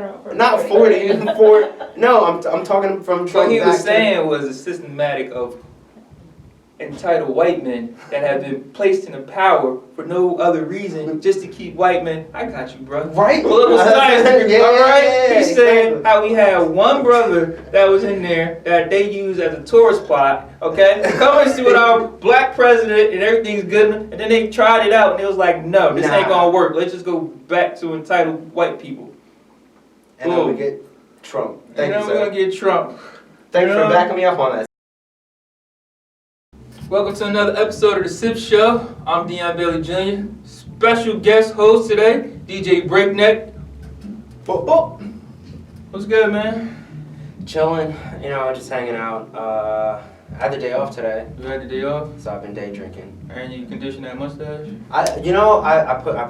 Not 40. No, I'm talking from. What he was saying was a systematic of entitled white men that have been placed in the power for no other reason, just to keep white men. I got you, bro. Right? Political science, Yeah, all right? He's exactly. saying how we had one brother that was in there that they used as a tourist plot, okay? Coming to with our black president and everything's good, and then they tried it out and it was like, no, this ain't gonna work. Let's just go back to entitled white people. And then we get Trump. Thank you, sir. We're gonna get Trump. Thanks for backing me up on that. Welcome to another episode of The Sip Show. I'm Dion Bailey Jr. Special guest host today, DJ BreakNek. What's good, man? Chilling, just hanging out. I had the day off today. You had the day off? So I've been day drinking. And you condition that mustache? I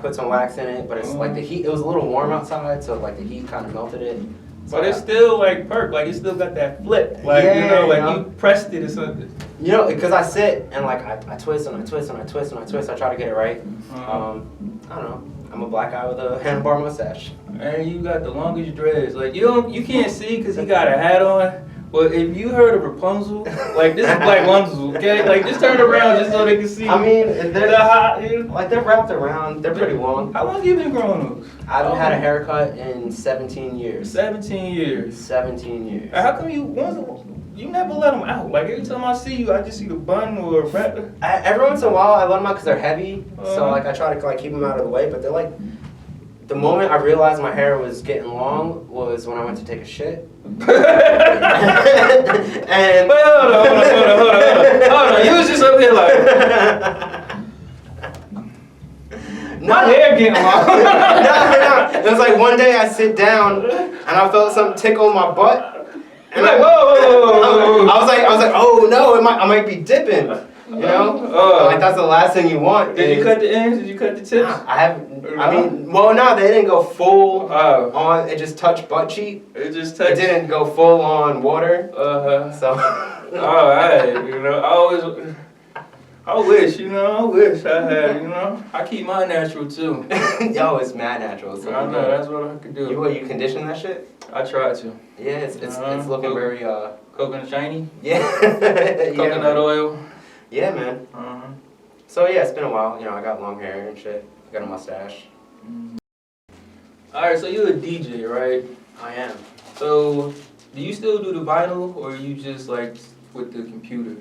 put some wax in it, but it's like the heat. It was a little warm outside, so like the heat kind of melted it. So But it's still like perk, like it still got that flip, like you pressed it or something. Because I sit and like I twist and I twist and I twist and I twist. I try to get it right. I don't know. I'm a black guy with a handlebar mustache. And you got the longest dreads. Like you can't see because he got a hat on. But if you heard of Rapunzel, like this is Black Rapunzel, okay? Like just turn around just so they can see. I mean, they're hot, like they're wrapped around. They're pretty long. How long have you been growing those? I haven't had a haircut in 17 years. 17 years. 17 years. How come you never let them out? Like every time I see you, I just see the bun or a wrap. Every once in a while, I let them out because they're heavy. So like I try to like keep them out of the way. But they're like, the moment I realized my hair was getting long was when I went to take a shit. And Wait, hold on. You was just up here like. My hair getting long. No. It was like one day I sit down and I felt something tickle my butt. And like, whoa. I was like, oh no, I might be dipping. Like that's the last thing you want. Did you cut the ends? Did you cut the tips? I haven't. They didn't go full on. It just touched butt cheek. It just touched. It didn't go full on water. So. Alright, I wish I had, I keep mine natural too. Yo, it's mad natural. So I know, that's what I could do. You condition that shit? I try to. Yeah, it's looking very coconut shiny? Yeah. Coconut oil. Yeah, man. So yeah, it's been a while. I got long hair and shit. I got a mustache. Alright, so you're a DJ, right? I am. So, do you still do the vinyl, or are you just like with the computer?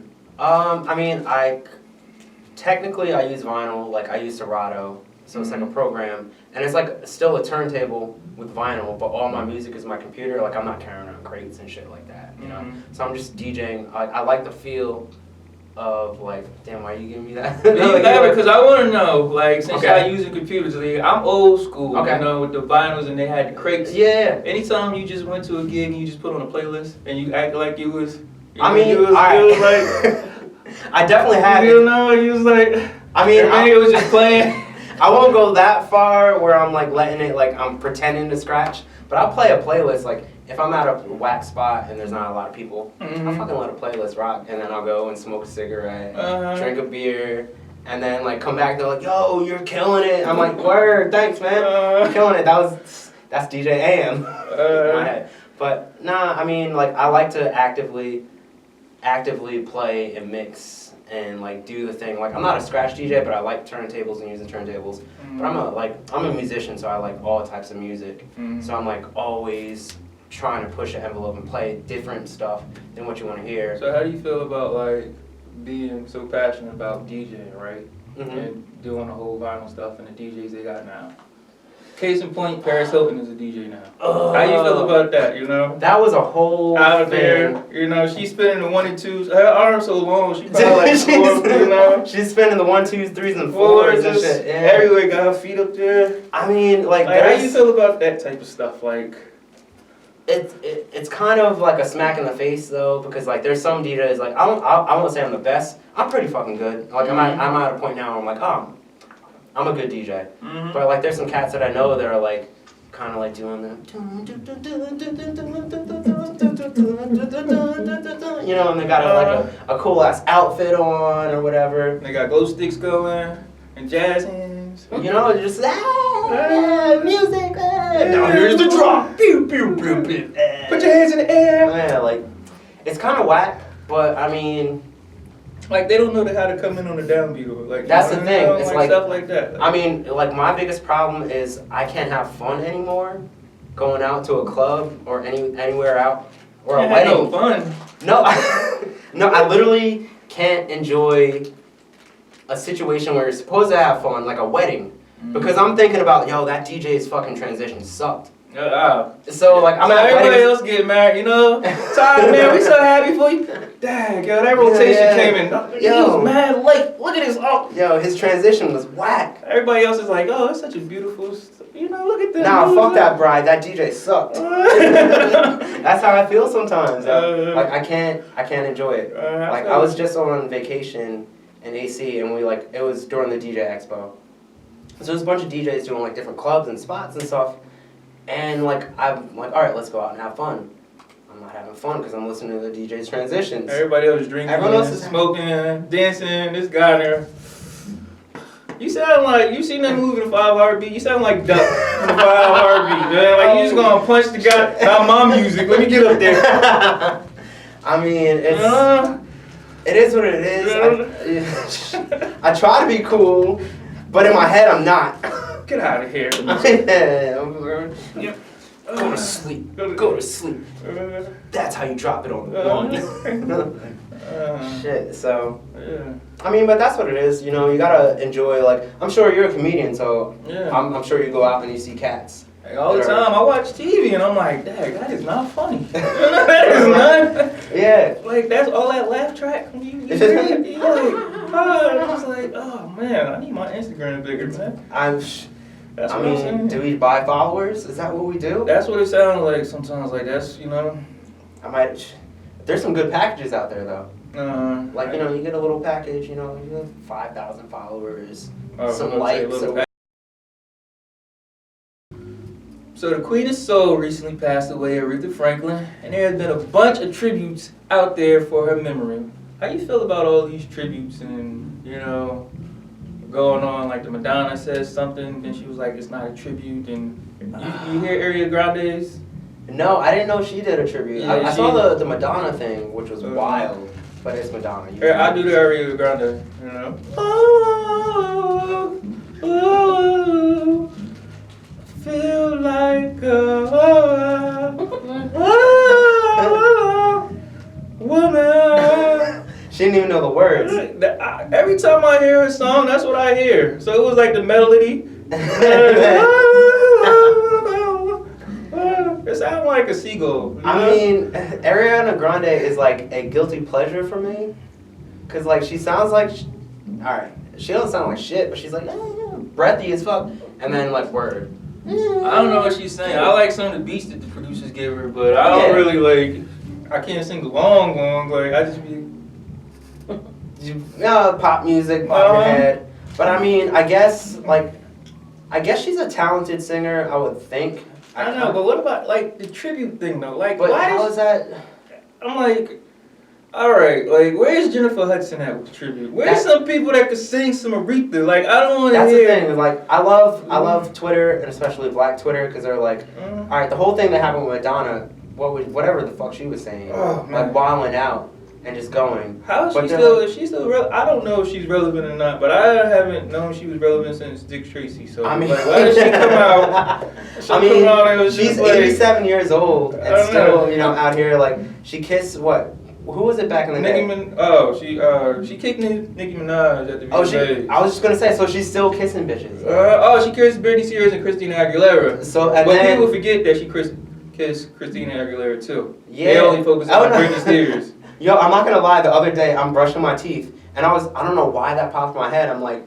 Technically I use vinyl. Like I use Serato, so it's like a program, and it's like still a turntable with vinyl, but all my music is my computer. Like I'm not carrying around crates and shit like that, So I'm just DJing. I like the feel of like, damn, why are you giving me that? Because I want to know, like, since y'all using computers, like, I'm old school, with the vinyls and they had the crates. Yeah. Anytime you just went to a gig and you just put on a playlist and you act like you was, like. I definitely have. You was like. It was just playing. I won't go that far where I'm like letting it, like I'm pretending to scratch, but I'll play a playlist. Like if I'm at a whack spot and there's not a lot of people, I'll fucking let a playlist rock, and then I'll go and smoke a cigarette, drink a beer, and then like come back and they're like, yo, you're killing it. I'm like, word, thanks man, you're killing it. That's DJ AM in my head. But nah, I like to actively play and mix and like do the thing. Like I'm not a scratch DJ, but I like turntables and using turntables. But I'm a musician, so I like all types of music. So I'm like always trying to push the envelope and play different stuff than what you want to hear. So how do you feel about like being so passionate about DJing, right? And doing the whole vinyl stuff and the DJs they got now? Case in point, Paris Hilton is a DJ now. How you feel about that, That was a whole out thing. there, she's spinning the 1 and 2s. Her arm's so long, she probably like She's spinning the 1, 2s, 3s, and 4s and shit. Yeah. Everywhere, got her feet up there. Like how you feel about that type of stuff? Like, it's kind of like a smack in the face though, because like there's some DJs like I won't say I'm the best. I'm pretty fucking good. Like I'm at a point now where I'm like, oh, I'm a good DJ. But like there's some cats that I know that are like kind of like doing the and they got a cool ass outfit on or whatever. They got glow sticks going and jazz hands. Just music. Now here's the drop. Pew, pew, pew, pew. Put your hands in the air. Yeah, like, it's kind of whack, but I mean, like they don't know how to come in on the downbeat or like. That's the thing. It's like stuff like that. I mean, like my biggest problem is I can't have fun anymore, going out to a club or anywhere out or a wedding. No fun. No, no, I literally can't enjoy a situation where you're supposed to have fun, like a wedding, because I'm thinking about, yo, that DJ's fucking transition sucked. So like I'm at everybody else get married, you know. Todd, man, we so happy for you. Dang, yo, that rotation came in. He was mad late. Look at his Yo, his transition was whack. Everybody else is like, oh, it's such a beautiful, you know, look at that. Nah, fuck that bride. That DJ sucked. That's how I feel sometimes. Like I can't enjoy it. Like I was just on vacation in AC, and it was during the DJ Expo. So there's a bunch of DJs doing like different clubs and spots and stuff. And like I'm like, all right, let's go out and have fun. I'm not having fun because I'm listening to the DJ's transitions. Everybody else is drinking. Everyone else is smoking, dancing. This guy there. You sound like you seen that movie, The 5 Heartbeat. You sound like Duck from The 5 Heartbeat, man. Like you just gonna punch the guy. Not my music. Let me get up there. I mean, it is what it is. I try to be cool, but in my head I'm not. Get out of here. Go to sleep. Go to sleep. That's how you drop it on the one. Shit, so. Yeah. I mean, but that's what it is. You know, you gotta enjoy, like, I'm sure you're a comedian, so yeah. I'm sure you go out and you see cats. Like, all the time. I watch TV and I'm like, dang, that is not funny. That is not. Yeah. Like, that's all that laugh track. You I was like, oh man, I need my Instagram bigger, man. I mean, do we buy followers? Is that what we do? That's what it sounds like sometimes. Like that's, you know. There's some good packages out there though. Like, you know, you get a little package. You know, 5,000 followers, some likes. So the Queen of Soul recently passed away, Aretha Franklin, and there has been a bunch of tributes out there for her memory. How you feel about all these tributes and, you know, going on, like the Madonna says something, then she was like, it's not a tribute, and you hear Ariana Grande's? No, I didn't know she did a tribute. Yeah, I saw the Madonna thing, which was wild, but it's Madonna. I do the Ariana Grande, you know. Oh, oh, feel like a woman. She didn't even know the words. Every time I hear a song, that's what I hear. So it was like the melody. It sounds like a seagull. You know? I mean, Ariana Grande is like a guilty pleasure for me. Cause like she sounds like, alright, she don't sound like shit, but she's like, breathy as fuck. And then like word. I don't know what she's saying. I like some of the beats that the producers give her, but I don't really like, I can't sing long, like I just be... pop music, pop your head. But I mean, I guess she's a talented singer, I would think. I know, but what about like the tribute thing though? Like, but how is that? I'm like, all right, like where's Jennifer Hudson at with the tribute? Where's some people that could sing some Aretha? Like, I don't want to hear. That's the thing. Like, I love Twitter, and especially Black Twitter, because they're like, all right, the whole thing that happened with Madonna, whatever the fuck she was saying, like wilding out. And just going. How is she still? Is she still relevant? I don't know if she's relevant or not, but I haven't known she was relevant since Dick Tracy. So I mean, like, why did she come out? She's 87 years old and still, out here like she kissed what? Who was it back in the day? She kicked Nicki Minaj at the VMAs. I was just gonna say, so she's still kissing bitches. She kissed Britney Spears and Christina Aguilera. But people forget that she kissed Christina Aguilera too. Yeah. They only focus on Britney Spears. Yo, I'm not gonna lie, the other day I'm brushing my teeth and I don't know why that popped in my head. I'm like,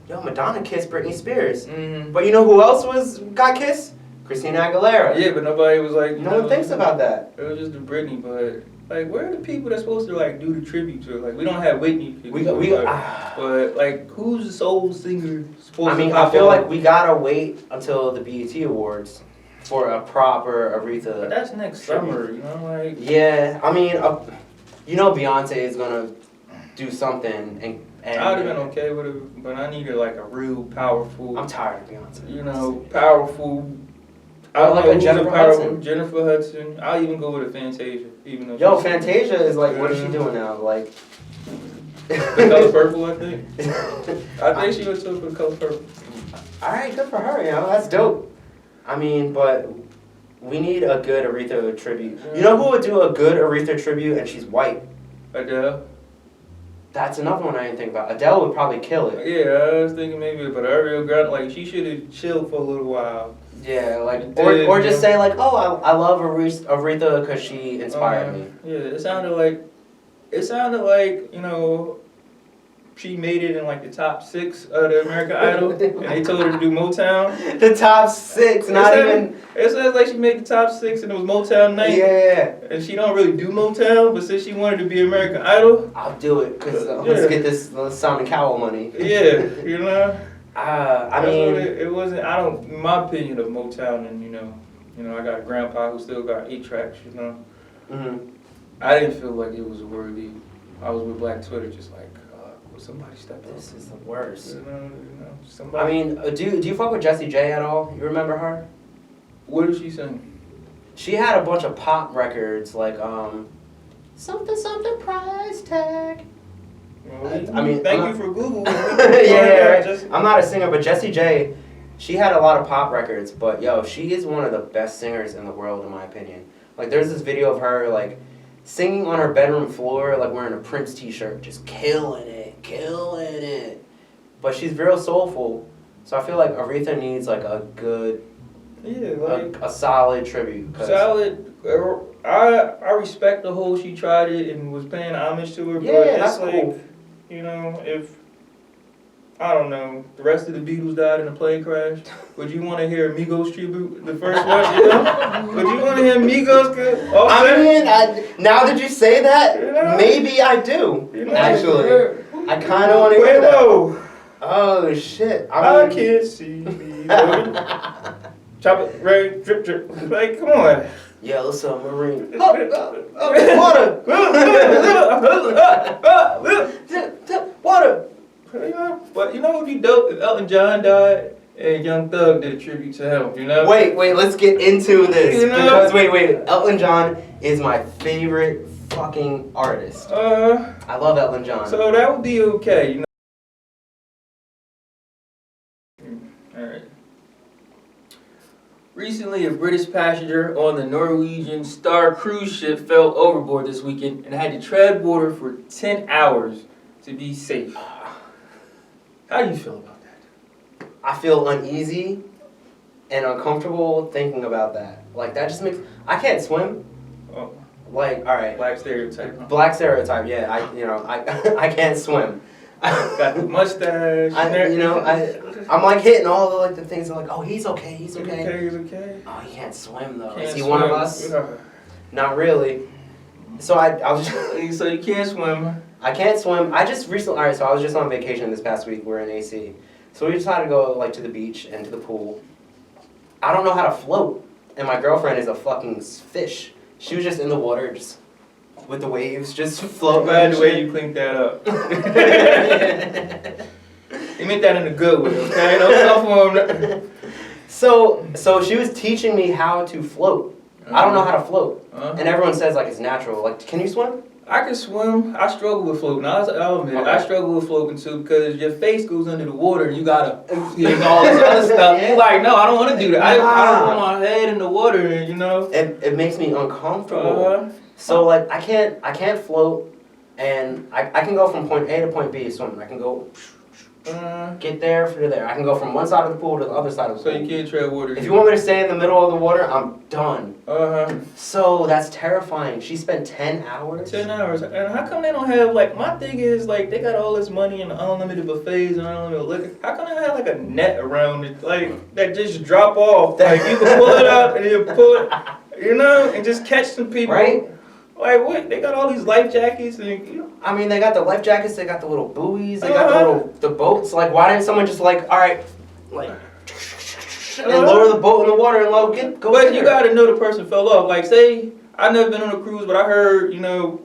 yo, Madonna kissed Britney Spears. Mm-hmm. But you know who else got kissed? Christina Aguilera. Yeah, but nobody was like... No one thinks about that. It was just the Britney, but... Like, where are the people that's supposed to, like, do the tribute to her? Like, we don't have Whitney. But, like, who's the soul singer supposed to I feel like we gotta wait until the BET Awards for a proper Aretha. But that's next summer, you know, like... Yeah, I mean, Beyonce is gonna do something, and I would've been okay with it, but I needed, like, a real powerful... I'm tired of Beyonce. Powerful I like a Jennifer Hudson. Jennifer Hudson. I'll even go with a Fantasia, even though. Yo, Fantasia is like, what is she doing now? Like. The Color Purple, I think. I think she was took for The Color Purple. All right, good for her. You know, that's dope. I mean, but we need a good Aretha tribute. You know who would do a good Aretha tribute, and she's white? Adele. That's another one I didn't think about. Adele would probably kill it. Yeah, I was thinking maybe, but Ariel Grant, like, she should have chilled for a little while. Yeah, like, or just say like, oh, I love Aretha because she inspired me. Yeah, it sounded like, you know, she made it in like the top 6 of the American Idol, and they told her to do Motown. The top 6, not even. It says like she made the top 6 and it was Motown night. Yeah. And she don't really do Motown, but since she wanted to be American Idol, I'll do it because let's get this Simon Cowell money. Yeah, you know. I mean, it wasn't. I don't. In my opinion of Motown, and you know, I got a grandpa who still got 8 tracks. You know. Mm-hmm. I didn't feel like it was worthy. I was with Black Twitter, just like, will somebody step up? This is the worst. You know, somebody. I mean, do you fuck with Jessie J at all? You remember her? What did she sing? She had a bunch of pop records like something price tag. Well, I mean, thank you for Google. Yeah, right. I'm not a singer, but Jessie J, she had a lot of pop records, but yo, she is one of the best singers in the world in my opinion. Like, there's this video of her like singing on her bedroom floor, like wearing a Prince t-shirt, just killing it. But she's real soulful, so I feel like Aretha needs like a good, a solid tribute. Solid. I respect the whole she tried it and was paying homage to her. Yeah, but that's it's like, cool. You know, if I don't know, the rest of the Beatles died in a plane crash, would you want to hear Migos tribute, the first one? You know? Would you want to hear Migos? Now that you say that, you know? Maybe I do. You know? Actually, I kind of want to hear that. Oh shit! I can't see me. Chop it, rain, drip, drip. Like, come on. Yellow submarine. Water. But you know what would be dope if Elton John died and Young Thug did a tribute to him, you know? Wait, let's get into this. You know? Because, wait, Elton John is my favorite fucking artist. I love Elton John. So that would be okay, you know? Alright. Recently, a British passenger on the Norwegian Star cruise ship fell overboard this weekend and had to tread water for 10 hours to be safe. How do you feel about that? I feel uneasy and uncomfortable thinking about that. Like, that just makes... I can't swim. Oh. Like, alright. Black stereotype, huh? Black stereotype, yeah. I can't swim. Got the mustache. I'm like hitting all the like the things. Like, oh, he's okay. He's okay. Oh, he can't swim though. Can't Is he swim. one of us? Not really. So I was just. So you can't swim. I can't swim. I just recently. All right. So I was just on vacation this past week. We're in AC. So we decided to go like to the beach and to the pool. I don't know how to float, and my girlfriend is a fucking fish. She was just in the water, just with the waves, just floating. Glad the way you cleaned that up. You meant that in a good way, okay? Don't for him. So she was teaching me how to float. I don't know how to float, and everyone says like it's natural. Like, can you swim? I can swim. I struggle with floating. I'll admit, I struggle with floating too because your face goes under the water and you gotta and all this other stuff. You're like, no, I don't want to do that. I don't want my head in the water, you know. It makes me uncomfortable. So like I can't float, and I can go from point A to point B swimming. I can go get there for there. I can go from one side of the pool to the other side of the pool. So you can't tread water. If you want me to stay in the middle of the water, I'm done. Uh-huh. So that's terrifying. She spent 10 hours? 10 hours. And how come they don't have, like, my thing is, like, they got all this money and unlimited buffets and unlimited liquor. How come they don't have, like, a net around it, like, that just drop off? Like, you can pull it up and you pull it, you know, and just catch some people. Right? Like, what? They got all these life jackets and, you know. I mean, they got the life jackets, they got the little buoys, they got the boats. Like, why didn't someone just, like, all right, like, and lower the boat in the water and go But you gotta know the person fell off. Like, say, I've never been on a cruise, but I heard, you know,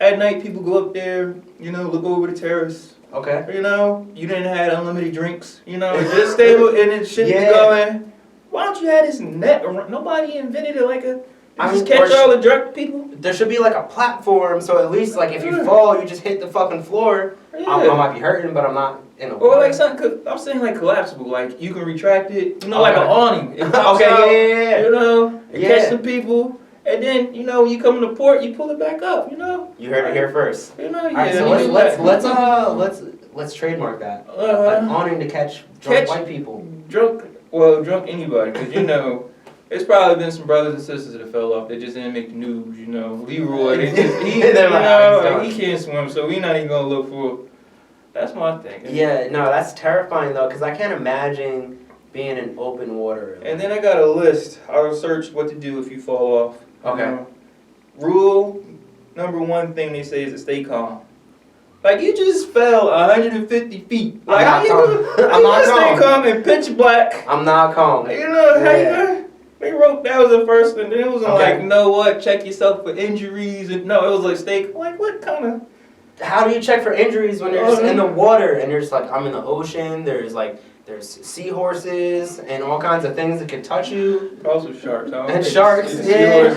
at night people go up there, you know, look over the terrace. Okay. You know, you didn't have unlimited drinks, you know, just stay and then shit was going. Why don't you have this net around? Nobody invented it like a. I Just mean, catch all the drunk people. There should be like a platform, so at least like if you fall, you just hit the fucking floor. Yeah. I might be hurting, but I'm not in a. Or like something. I'm saying like collapsible, like you can retract it. You know, like an awning. It pops Okay, out, yeah. You know, and Yeah. catch some people, and then you know when you come to port, you pull it back up. You know. You heard it here first. You know. All right, Yeah. so let's trademark that. An awning to catch drunk white people. Drunk anybody, because you know. It's probably been some brothers and sisters that fell off. They just didn't make the news, you know. Leroy, he can't swim, so we're not even gonna look for. That's my thing. Yeah, no, that's terrifying though, because I can't imagine being in open water. And then I got a list. I'll search what to do if you fall off. Okay. Rule number one thing they say is to stay calm. Like you just fell 150 feet. Like how you gonna stay calm in pitch black? I'm not calm. You know how you. They wrote that was the first thing. Then it was like, you know what? Check yourself for injuries. And no, it was like stay. Like what kind of? How do you check for injuries when you're just in the water and you're just like I'm in the ocean? There's seahorses and all kinds of things that can touch you. Also sharks. And sharks. Yeah.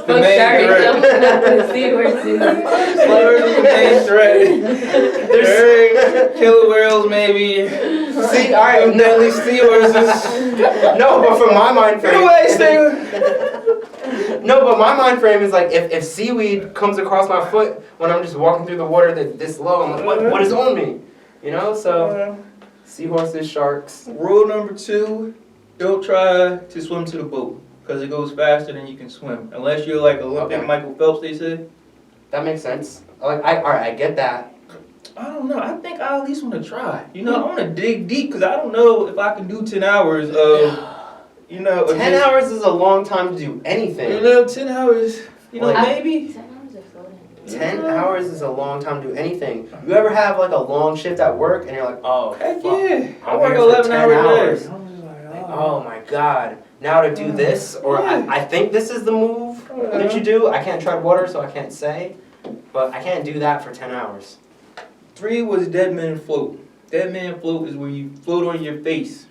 Fuck sharks. Seahorses. The main threat. There's killer whales maybe. See, all right, Deadly seahorses. No, but from my mind frame. No, but my mind frame is like if seaweed comes across my foot when I'm just walking through the water that's this low, I'm like, what is on me? You know, so seahorses, sharks. Rule number 2: don't try to swim to the boat because it goes faster than you can swim. Unless you're like Olympic Michael Phelps, they say. That makes sense. All right, I get that. I don't know. I think I at least want to try. You know, I want to dig deep because I don't know if I can do 10 hours of, you know. 10 hours is a long time to do anything. You know, 10 hours, you know, maybe. 10 hours of floating. 10 hours is a long time to do anything. You ever have like a long shift at work and you're like, oh, heck fuck, yeah. I I'm work here for 11 10 hours. Oh my God. Now to do this, or I think this is the move that you do. I can't tread water, so I can't say. But I can't do that for 10 hours. 3 was dead man float. Dead man float is where you float on your face,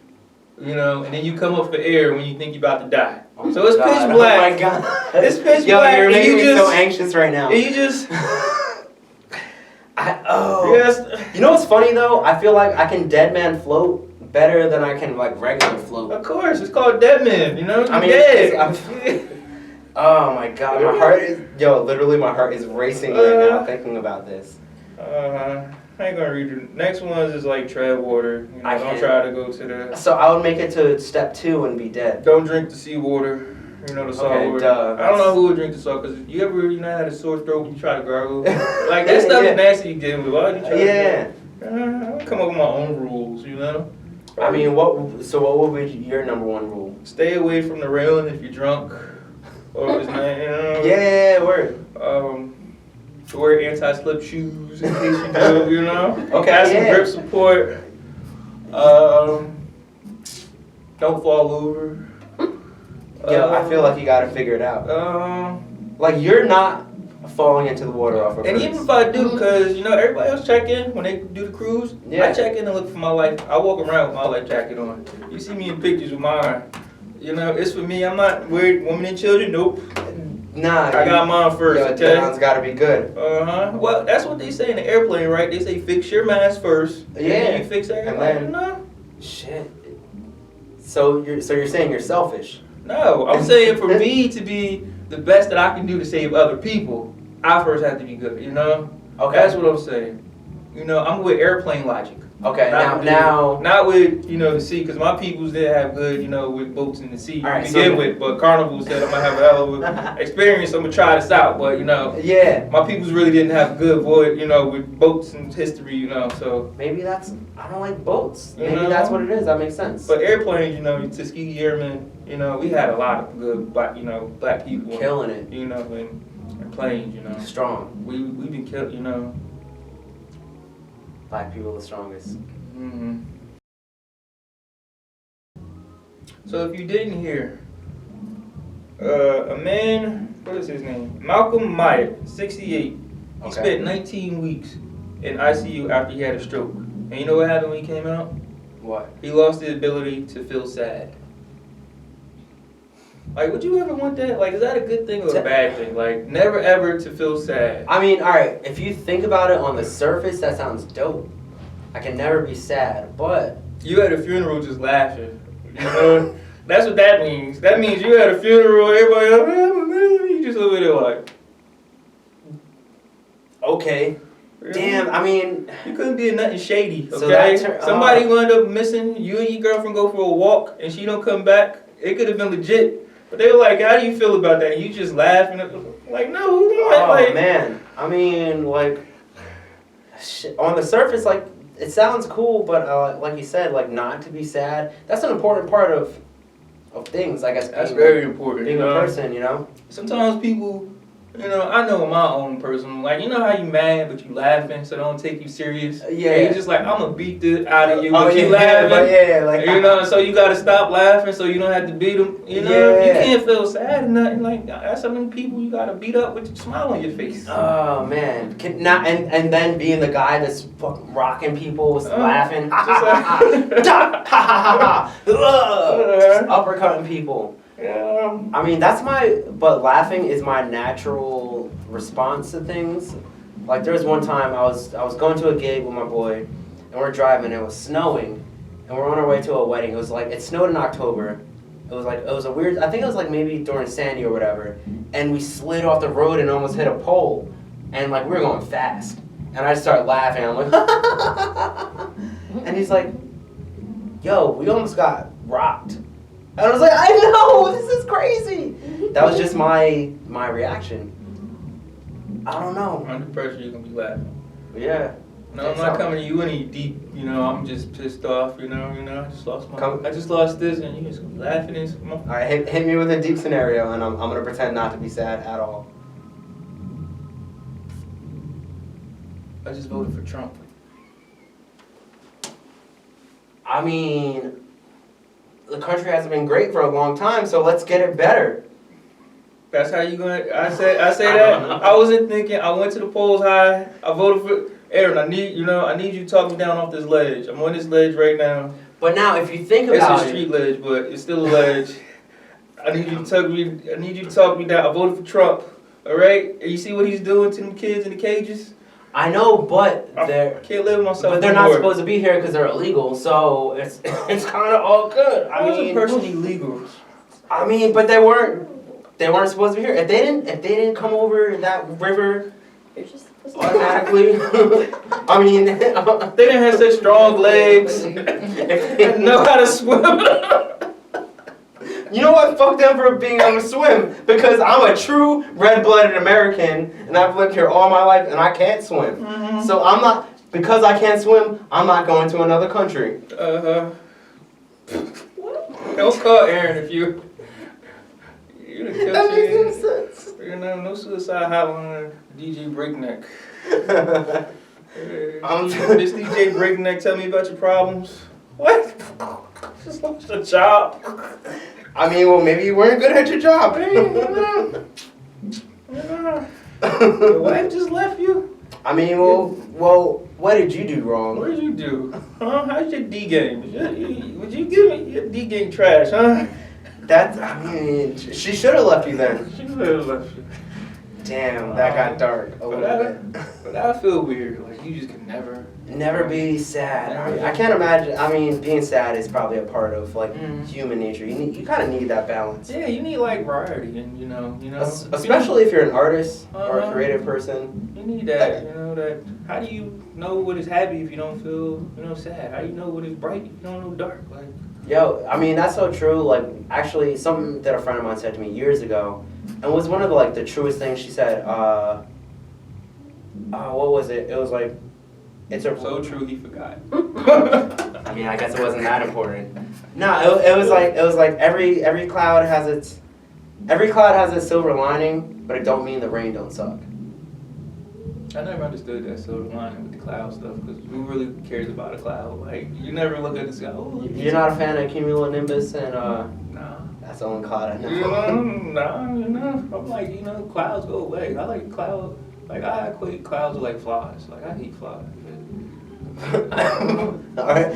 you know, and then you come up for air when you think you're about to die. Oh so it's God. pitch black. Oh my God. It's pitch Yo, black. You're making me just, so anxious right now. And you just. You know what's funny though? I feel like I can dead man float better than I can like regular float. Of course, it's called dead man. You know, I mean, dead. Oh my God, my heart is literally my heart is racing right now thinking about this. I ain't gonna read it. Next one is like tread water. You know, don't try to go to the. So I would make it to step 2 and be dead. Don't drink the seawater. You know, the salt water. Duh, I don't know who would drink the salt because you ever, had a sore throat and you try to gargle. Like that stuff is nasty you get with. Why would you try to I come up with my own rules, you know. I mean, what would be your number 1 rule? Stay away from the railing if you're drunk, or if it's not, you know. Yeah, word. Wear anti-slip shoes in case you do, you know. Okay, have some grip support. Don't fall over. I feel like you gotta figure it out. Like you're not falling into the water off of And even if I do, because you know everybody else check in when they do the cruise. Yeah. I check in and look for my life. I walk around with my life jacket on. You see me in pictures with mine. You know, it's for me. I'm not worried. Women and children, nope. Nah, I got mine first. Okay. Down's gotta be good. Well, that's what they say in the airplane, right? They say fix your mask first. Yeah. And then you fix everything. And then, You know? Shit. So you're saying you're selfish? No, I'm saying for me to be the best that I can do to save other people, I first have to be good. You know? Okay. That's what I'm saying. You know, I'm with airplane logic. Okay. Not with the sea, because my peoples did have good, with boats in the sea to begin with. But Carnival said I'm gonna have a hell of an experience. I'm gonna try this out, but yeah, my peoples really didn't have good void, with boats and history, So maybe I don't like boats. Maybe that's what it is. That makes sense. But airplanes, Tuskegee Airmen, we had a lot of good black, black people killing it. And planes, strong. We've been killed, Black people are the strongest. Mm-hmm. So if you didn't hear, a man, what is his name? Malcolm Myatt, 68. He spent 19 weeks in ICU after he had a stroke. And you know what happened when he came out? What? He lost the ability to feel sad. Like, would you ever want that? Like, is that a good thing or a bad thing? Like, never ever to feel sad. I mean, alright, if you think about it on the surface, that sounds dope. I can never be sad, but... You at a funeral just laughing. You know? That's what that means. That means you at a funeral, everybody else, you just over there like... Okay. Damn, I mean... You couldn't be nothing shady, So okay? that Somebody wound up missing, you and your girlfriend go for a walk, and she don't come back. It could have been legit. But they were like, how do you feel about that? And you just laughing. Like, no, who Oh, like, man. I mean, like... Shit, on the surface, like, it sounds cool, but like you said, like, not to be sad. That's an important part of things, I guess. That's very important. Being a person, you know? Sometimes people... You know, I know my own person, like, you know how you mad, but you laughing, so don't take you serious? Yeah. And you just like, I'm gonna beat this out of you, Oh, but yeah, you laughing. but yeah, like... You know, so you gotta stop laughing so you don't have to beat them. You know, Yeah. you can't feel sad or nothing. Like, that's how many people you gotta beat up with a smile on your face. Oh, man. And then being the guy that's fucking rocking people, laughing. just like- Just uppercutting people. Yeah. I mean, but laughing is my natural response to things. Like, there was one time I was going to a gig with my boy, and we're driving, and it was snowing, and we're on our way to a wedding. It was like, it snowed in October. It was a weird, I think it was like maybe during Sandy or whatever, and we slid off the road and almost hit a pole, and like, we were going fast. And I just started laughing, I'm like, and he's like, yo, we almost got rocked. And I was like, I know, this is crazy. That was just my reaction. I don't know. Under pressure, you're gonna be laughing. Yeah. No, I'm not coming to you any deep. You know, I'm just pissed off. You know. I just lost this, and you just laughing and. All right, hit me with a deep scenario, and I'm gonna pretend not to be sad at all. I just voted for Trump. I mean, the country hasn't been great for a long time, so let's get it better. That's how you gonna? I say that. I wasn't thinking. I went to the polls high. I voted for Aaron. I need you to talk me down off this ledge. I'm on this ledge right now. But now, if you think It's about a street ledge, but it's still a ledge. I need you to talk me down. I voted for Trump. All right. And you see what he's doing to them kids in the cages? I know, but I can't live with myself. But they're not supposed to be here because they're illegal, so it's kind of all good. I was a person illegal. I mean, but they weren't supposed to be here. If they didn't come over that river You're just supposed to automatically, I mean, They didn't have such strong legs. They know how to swim. You know what? Fuck them for being able to swim, because I'm a true red-blooded American and I've lived here all my life and I can't swim. Mm-hmm. So because I can't swim, I'm not going to another country. Don't call Aaron if you. You done killed That makes no you. sense. You know, no suicide hotline. DJ BreakNek. This DJ BreakNek, tell me about your problems. What? Just lost a job. I mean, well, maybe you weren't good at your job. Your wife just left you? I mean, well, what did you do wrong? What did you do? Huh? How's your D game? Would you give me your D game trash, huh? I mean, she should have left you then. She would have left you. Damn, that got dark a little bit. But I feel weird. Like, you just can never be sad. I can't imagine. I mean, being sad is probably a part of like human nature. You kind of need that balance. Yeah, you need like variety, and you know. Especially if you're an artist or a creative person. You need that. That. How do you know what is happy if you don't feel, sad? How do you know what is bright if you don't know dark? Like. Yo, I mean, that's so true. Like, actually, something that a friend of mine said to me years ago, and was one of the truest things she said. What was it? It was like, it's so true he forgot. I mean, I guess it wasn't that important. No, it was like every cloud has its silver lining, but it don't mean the rain don't suck. I never understood that silver lining with the cloud stuff, because who really cares about a cloud? Like, you never look at the sky. Oh, you're not a fan of cumulonimbus and nah. That's the only cloud I know. Nah. I'm like, clouds go away. I like clouds. Like, I equate clouds with like flies. Like, I hate flies. Alright.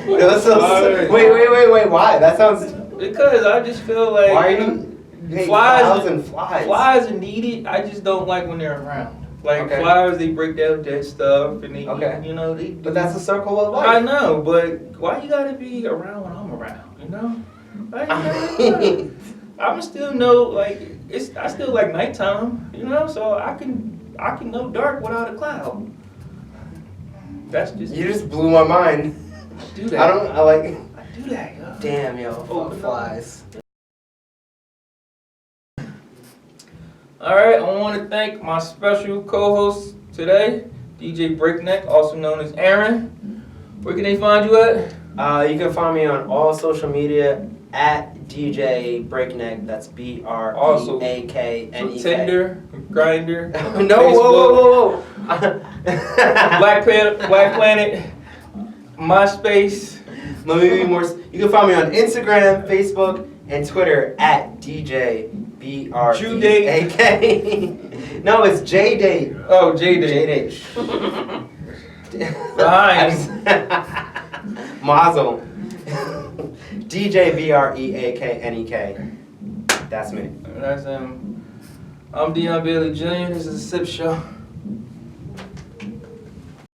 Wait. Why? That sounds. Because I just feel like. Why are you? Hey, Flies clouds and flies. Flies are needed. I just don't like when they're around. Like Okay. flies, they break down dead stuff, and they, Okay. you know, they. But that's the circle of I life. know, but why you gotta be around when I'm around? You know. I'm still know like I still like nighttime. You know, so I can know dark without a cloud. That's just. You just blew my mind. I do that. I do that. Yo. Damn, yo. Oh, Fuck flies. All right, I want to thank my special co-host today, DJ BreakNek, also known as Aaron. Where can they find you at? You can find me on all social media at DJ BreakNek. That's BreakNek. Tinder, Grindr, No, whoa. Black Planet, MySpace. Let me be more. You can find me on Instagram, Facebook, and Twitter at DJ BreakNek. No, it's J-Date. Oh, J-Date. Rhymes. Mazel. DJ BreakNek. That's me. That's I'm Dion Bailey Jr. This is a Sip Show.